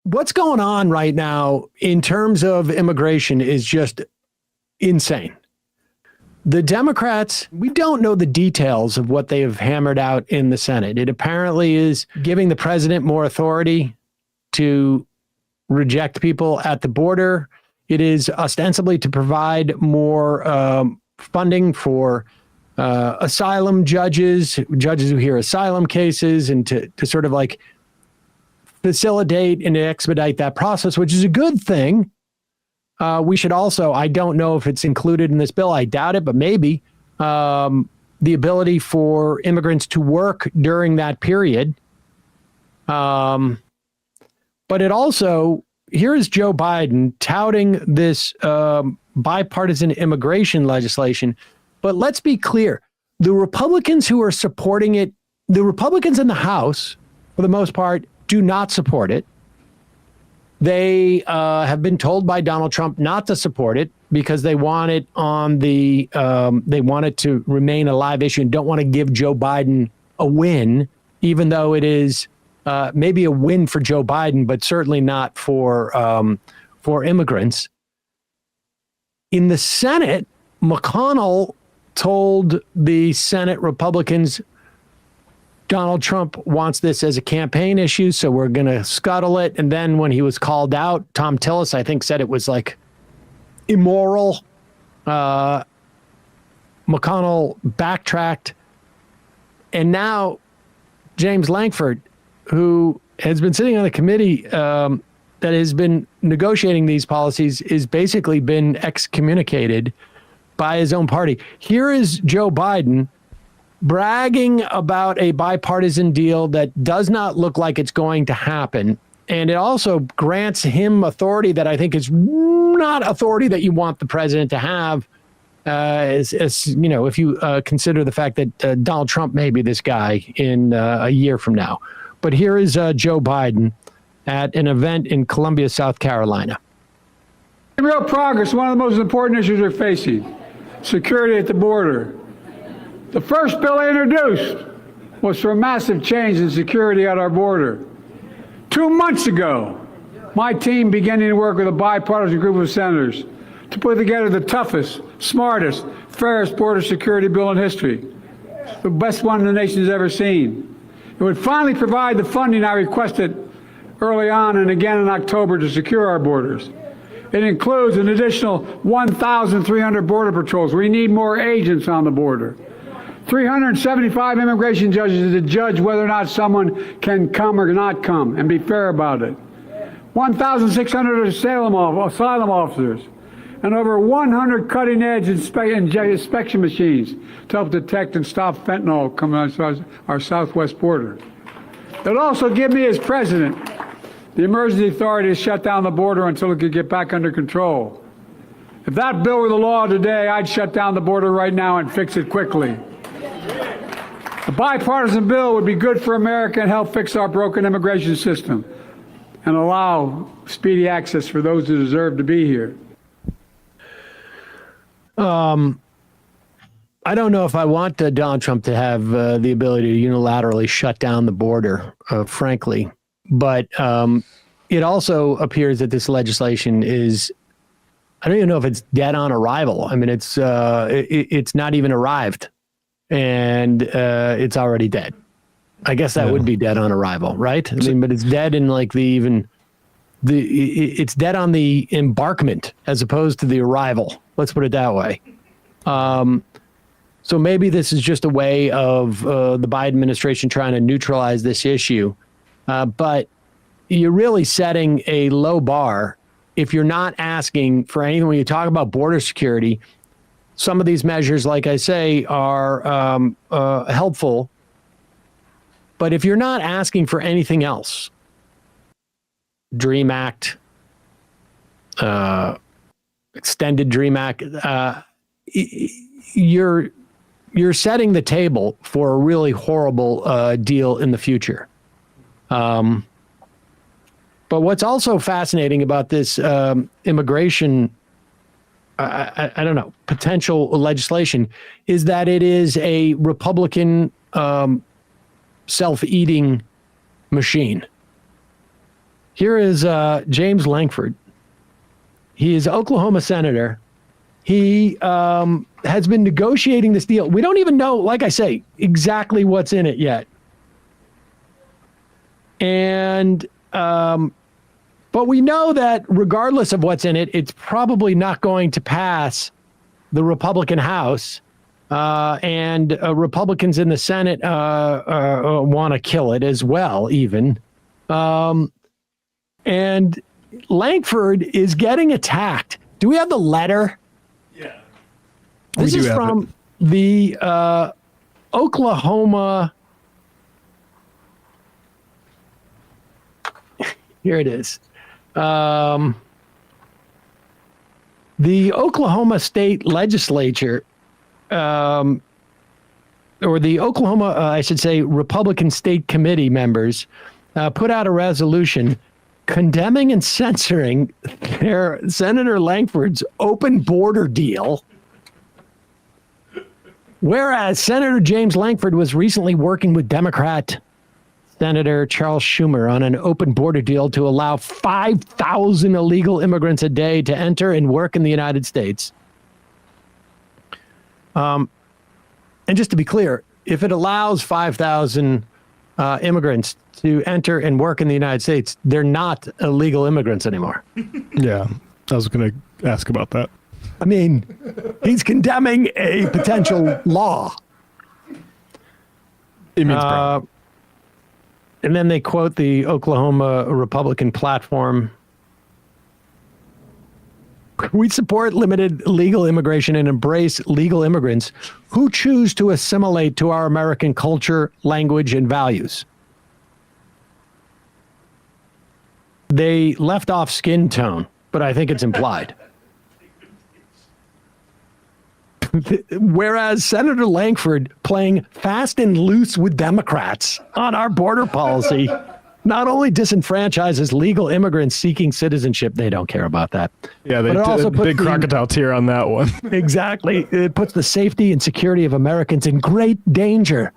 what's going on right now in terms of immigration is just insane. The Democrats, we don't know the details of what they have hammered out in the Senate. It apparently is giving the president more authority to reject people at the border. It is ostensibly to provide more funding for asylum judges who hear asylum cases, and to sort of like facilitate and expedite that process, which is a good thing. We should also, I don't know if it's included in this bill, I doubt it, but maybe the ability for immigrants to work during that period. But it also, here is Joe Biden touting this bipartisan immigration legislation. But let's be clear, the Republicans who are supporting it, the Republicans in the House, for the most part, do not support it. They have been told by Donald Trump not to support it because they want it on the, they want it to remain a live issue and don't want to give Joe Biden a win, even though it is maybe a win for Joe Biden, but certainly not for immigrants. In the Senate, McConnell told the Senate Republicans, Donald Trump wants this as a campaign issue, so we're going to scuttle it. And then when he was called out, Tom Tillis, I think, said it was like immoral. McConnell backtracked. And now James Lankford, who has been sitting on the committee that has been negotiating these policies, is basically been excommunicated by his own party. Here is Joe Biden bragging about a bipartisan deal that does not look like it's going to happen. And it also grants him authority that I think is not authority that you want the president to have, as you know, if you consider the fact that Donald Trump may be this guy in a year from now. But here is Joe Biden at an event in Columbia, South Carolina. Real progress, one of the most important issues we're facing, security at the border. The first bill I introduced was for a massive change in security at our border. 2 months ago, my team began to work with a bipartisan group of senators to put together the toughest, smartest, fairest border security bill in history, the best one the nation's ever seen. It would finally provide the funding I requested early on and again in October to secure our borders. It includes an additional 1,300 border patrols. We need more agents on the border. 375 immigration judges to judge whether or not someone can come or not come and be fair about it. 1,600 asylum officers and over 100 cutting-edge inspection machines to help detect and stop fentanyl coming on our southwest border. It'll also give me, as president, the emergency authority to shut down the border until it could get back under control. If that bill were the law today, I'd shut down the border right now and fix it quickly. A bipartisan bill would be good for America and help fix our broken immigration system and allow speedy access for those who deserve to be here. I don't know if I want Donald Trump to have the ability to unilaterally shut down the border, frankly. But it also appears that this legislation is, I don't even know if it's dead on arrival. I mean, it's not even arrived, and it's already dead. I guess that would be dead on arrival, right? I mean, but it's dead in like it's dead on the embarkment as opposed to the arrival. Let's put it that way. So maybe this is just a way of the Biden administration trying to neutralize this issue. But you're really setting a low bar if you're not asking for anything. When you talk about border security, some of these measures, like I say, are helpful. But if you're not asking for anything else, DREAM Act, extended DREAM Act, you're setting the table for a really horrible deal in the future. But what's also fascinating about this immigration, I don't know, potential legislation is that it is a Republican self-eating machine. Here is James Lankford. He is Oklahoma senator. He has been negotiating this deal. We don't even know, like I say, exactly what's in it yet. And but we know that regardless of what's in it, it's probably not going to pass the Republican House, and Republicans in the Senate want to kill it as well, even. And Lankford is getting attacked. Do we have the letter? Yeah. This is from the Oklahoma. Here it is. The Oklahoma State Legislature, or the Oklahoma, I should say, Republican State Committee members put out a resolution condemning and censoring their Senator Lankford's open border deal. Whereas Senator James Lankford was recently working with Democrat Senator Charles Schumer on an open border deal to allow 5,000 illegal immigrants a day to enter and work in the United States. And just to be clear, if it allows 5,000 immigrants to enter and work in the United States, they're not illegal immigrants anymore. Yeah, I was going to ask about that. I mean, he's condemning a potential law. It means and then they quote the Oklahoma Republican platform. We support limited legal immigration and embrace legal immigrants who choose to assimilate to our American culture, language, and values. They left off skin tone, but I think it's implied. Whereas Senator Lankford playing fast and loose with Democrats on our border policy not only disenfranchises legal immigrants seeking citizenship, they don't care about that. Yeah, they did a big crocodile tear on that one. Exactly. It puts the safety and security of Americans in great danger.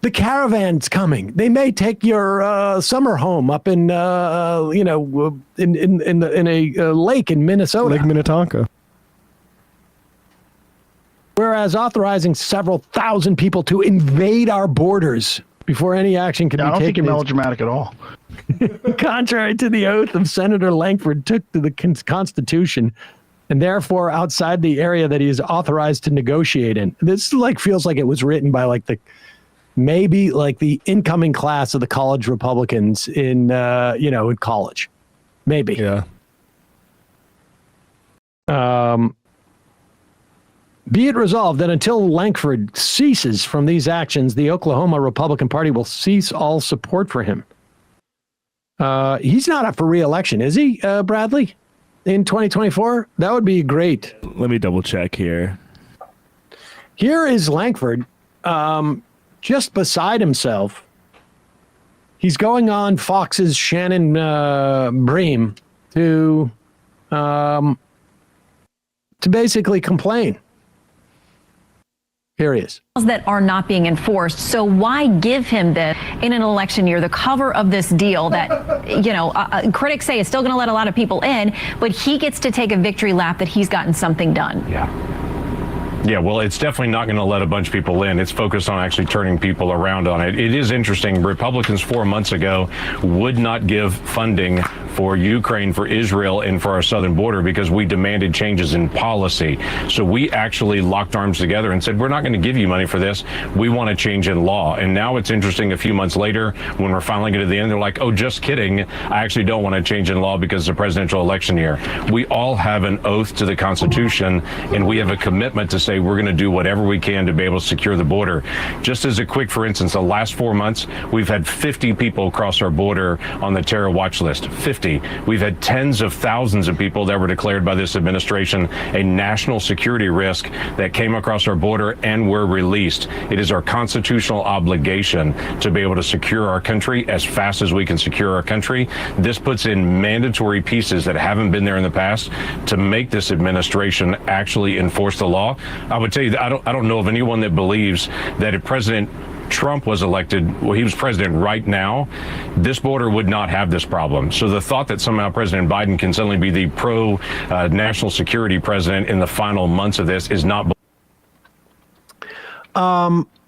The caravan's coming. They may take your summer home up in, in a lake in Minnesota. Lake Minnetonka. Whereas authorizing several thousand people to invade our borders before any action can be taken. I don't think you're melodramatic at all. Contrary to the oath of Senator Lankford took to the Constitution, and therefore outside the area that he is authorized to negotiate in. This feels like it was written by the incoming class of the college Republicans in in college, maybe. Yeah. Be it resolved that until Lankford ceases from these actions, the Oklahoma Republican Party will cease all support for him. He's not up for re-election, is he, Bradley? In 2024? That would be great. Let me double check here. Here is Lankford, just beside himself. He's going on Fox's Shannon Bream to basically complain. Here he is. That are not being enforced. So why give him this in an election year, the cover of this deal that, critics say is still going to let a lot of people in, but he gets to take a victory lap that he's gotten something done. Yeah, well, it's definitely not going to let a bunch of people in. It's focused on actually turning people around on it. It is interesting. Republicans 4 months ago would not give funding for Ukraine, for Israel, and for our southern border because we demanded changes in policy. So we actually locked arms together and said, we're not going to give you money for this. We want a change in law. And now it's interesting, a few months later, when we're finally getting to the end, they're like, oh, just kidding. I actually don't want a change in law because it's a presidential election year. We all have an oath to the Constitution, and we have a commitment to say we're going to do whatever we can to be able to secure the border. Just as a quick, for instance, the last 4 months, we've had 50 people cross our border on the terror watch list. 50. We've had tens of thousands of people that were declared by this administration a national security risk that came across our border and were released. It is our constitutional obligation to be able to secure our country as fast as we can secure our country. This puts in mandatory pieces that haven't been there in the past to make this administration actually enforce the law. I would tell you that I don't know of anyone that believes that if President Trump was elected, well, he was president right now, this border would not have this problem. So the thought that somehow President Biden can suddenly be the pro-national security president in the final months of this is not.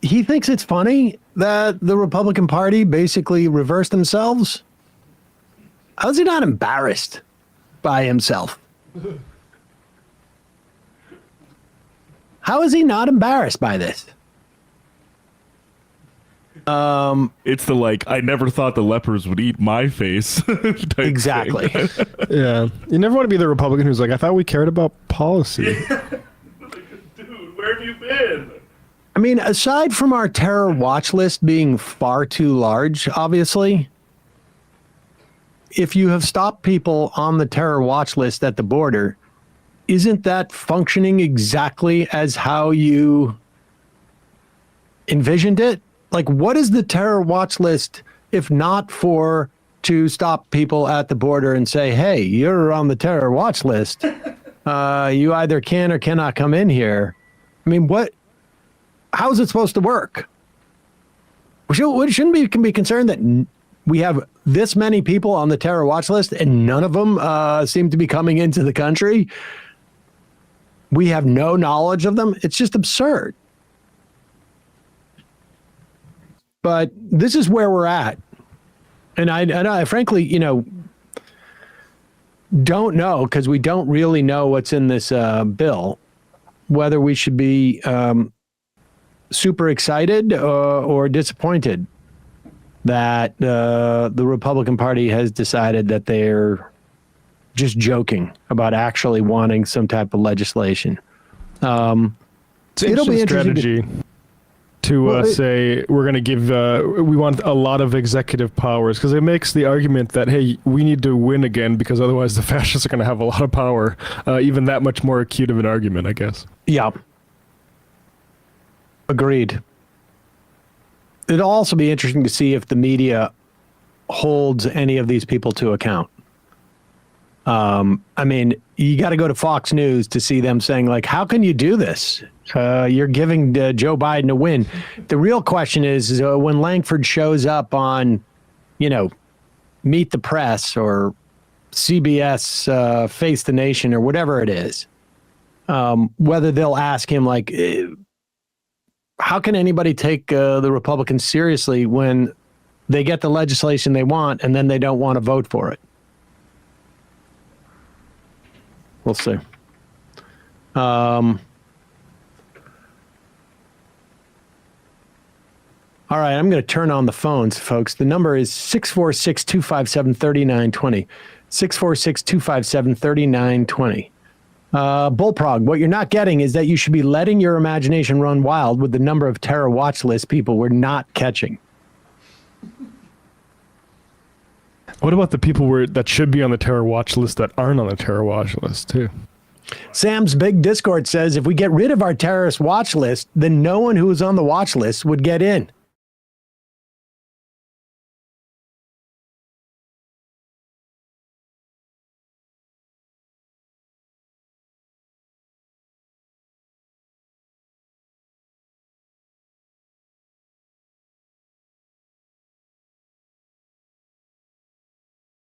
He thinks it's funny that the Republican Party basically reversed themselves. How is he not embarrassed by himself? How is he not embarrassed by this? It's the like, I never thought the lepers would eat my face. type Exactly. thing. Yeah. You never want to be the Republican who's like, I thought we cared about policy. Dude, where have you been? I mean, aside from our terror watch list being far too large, obviously, if you have stopped people on the terror watch list at the border, isn't that functioning exactly as how you envisioned it? Like, what is the terror watch list if not for to stop people at the border and say, hey, you're on the terror watch list. You either can or cannot come in here. I mean, how is it supposed to work? We shouldn't be concerned that we have this many people on the terror watch list and none of them seem to be coming into the country. We have no knowledge of them. It's just absurd. But this is where we're at. And I frankly, don't know, because we don't really know what's in this bill, whether we should be super excited or disappointed that the Republican Party has decided that they're just joking about actually wanting some type of legislation. It's an interesting strategy to say we're going to give, we want a lot of executive powers, because it makes the argument that, hey, we need to win again because otherwise the fascists are going to have a lot of power. Even that much more acute of an argument, I guess. Yeah. Agreed. It'll also be interesting to see if the media holds any of these people to account. I mean, you got to go to Fox News to see them saying, like, how can you do this? You're giving Joe Biden a win. The real question is when Lankford shows up on, Meet the Press or CBS Face the Nation or whatever it is, whether they'll ask him, like, how can anybody take the Republicans seriously when they get the legislation they want and then they don't want to vote for it? We'll see. All right, I'm going to turn on the phones, folks. The number is 646-257-3920. 646-257-3920. Bullprog, what you're not getting is that you should be letting your imagination run wild with the number of terror watch list people we're not catching. What about the people that should be on the terror watch list that aren't on the terror watch list, too? Sam's big Discord says if we get rid of our terrorist watch list, then no one who is on the watch list would get in.